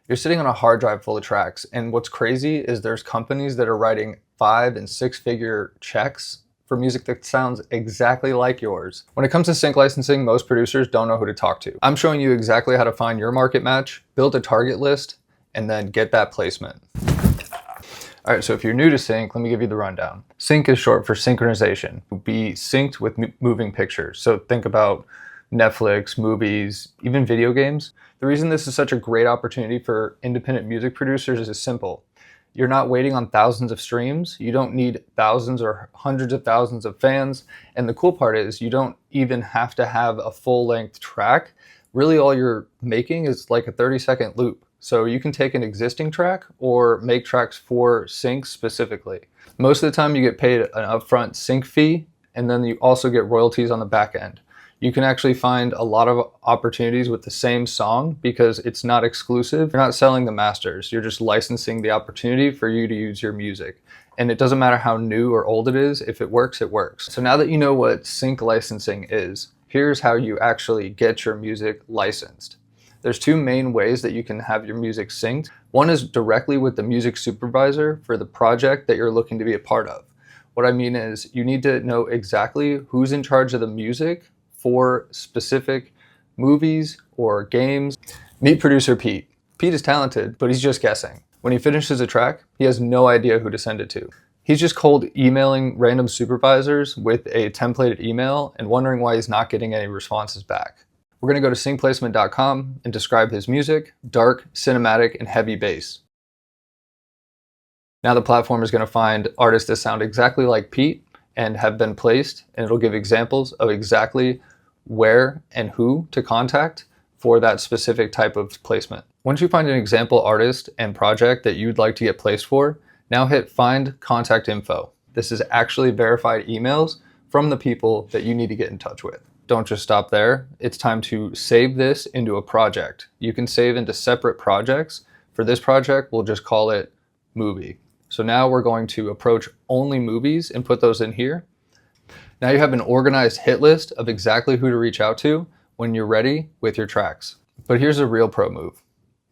You're sitting on a hard drive full of tracks, and what's crazy is there's companies that are writing 5- and 6-figure checks for music that sounds exactly like yours. When it comes to sync licensing, most producers don't know who to talk to. I'm showing you exactly how to find your market match, build a target list, and then get that placement. All right, so if you're new to sync, let me give you the rundown. Sync is short for synchronization. Be synced with moving pictures. So think about Netflix, movies, even video games. The reason this is such a great opportunity for independent music producers is simple. You're not waiting on thousands of streams. You don't need thousands or hundreds of thousands of fans. And the cool part is you don't even have to have a full-length track. Really all you're making is like a 30-second loop. So you can take an existing track or make tracks for sync specifically. Most of the time you get paid an upfront sync fee, and then you also get royalties on the back end. You can actually find a lot of opportunities with the same song because it's not exclusive. You're not selling the masters, you're just licensing the opportunity for you to use your music. And it doesn't matter how new or old it is, if it works, it works. So now that you know what sync licensing is, here's how you actually get your music licensed. There's 2 main ways that you can have your music synced. One is directly with the music supervisor for the project that you're looking to be a part of. What I mean is you need to know exactly who's in charge of the music for specific movies or games. Meet producer Pete. Pete is talented, but he's just guessing. When he finishes a track, he has no idea who to send it to. He's just cold emailing random supervisors with a templated email and wondering why he's not getting any responses back. We're going to go to SyncPlacement.com and describe his music: dark, cinematic, and heavy bass. Now the platform is going to find artists that sound exactly like Pete and have been placed, and it'll give examples of exactly where and who to contact for that specific type of placement. Once you find an example artist and project that you'd like to get placed for, now hit Find Contact Info. This is actually verified emails from the people that you need to get in touch with. Don't just stop there. It's time to save this into a project. You can save into separate projects. For this project, we'll just call it Movie. So now we're going to approach only movies and put those in here. Now you have an organized hit list of exactly who to reach out to when you're ready with your tracks. But here's a real pro move.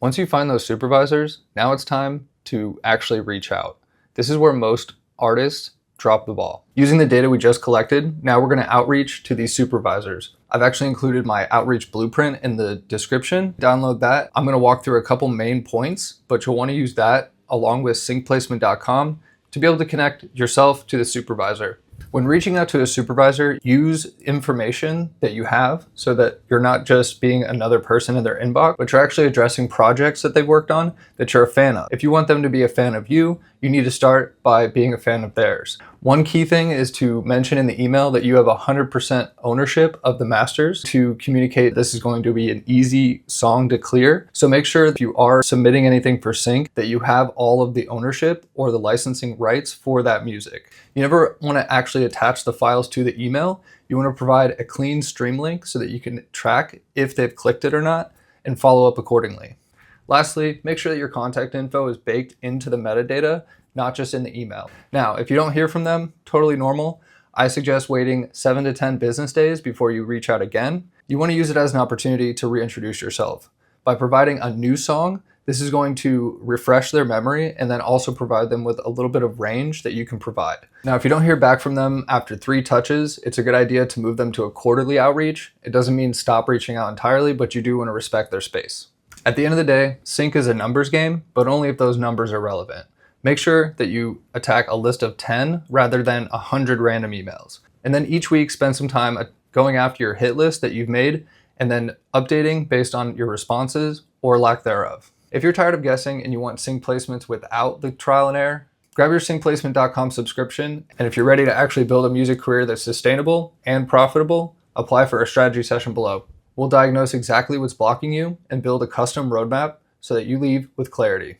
Once you find those supervisors, now it's time to actually reach out. This is where most artists drop the ball. Using the data we just collected, now we're going to outreach to these supervisors. I've actually included my outreach blueprint in the description. Download that. I'm going to walk through a couple main points, but you'll want to use that along with SyncPlacement.com to be able to connect yourself to the supervisor. When reaching out to a supervisor, use information that you have so that you're not just being another person in their inbox, but you're actually addressing projects that they've worked on that you're a fan of. If you want them to be a fan of you, you need to start by being a fan of theirs. One key thing is to mention in the email that you have 100% ownership of the masters to communicate this is going to be an easy song to clear. So make sure that you are submitting anything for sync that you have all of the ownership or the licensing rights for that music. You never want to actually attach the files to the email. You want to provide a clean stream link so that you can track if they've clicked it or not and follow up accordingly. Lastly, make sure that your contact info is baked into the metadata, not just in the email. Now, if you don't hear from them, totally normal. I suggest waiting 7 to 10 business days before you reach out again. You want to use it as an opportunity to reintroduce yourself. By providing a new song, this is going to refresh their memory and then also provide them with a little bit of range that you can provide. Now, if you don't hear back from them after 3 touches, it's a good idea to move them to a quarterly outreach. It doesn't mean stop reaching out entirely, but you do want to respect their space. At the end of the day, sync is a numbers game, but only if those numbers are relevant. Make sure that you attack a list of 10 rather than 100 random emails. And then each week spend some time going after your hit list that you've made and then updating based on your responses or lack thereof. If you're tired of guessing and you want sync placements without the trial and error, grab your SyncPlacement.com subscription. And if you're ready to actually build a music career that's sustainable and profitable, apply for a strategy session below. We'll diagnose exactly what's blocking you and build a custom roadmap so that you leave with clarity.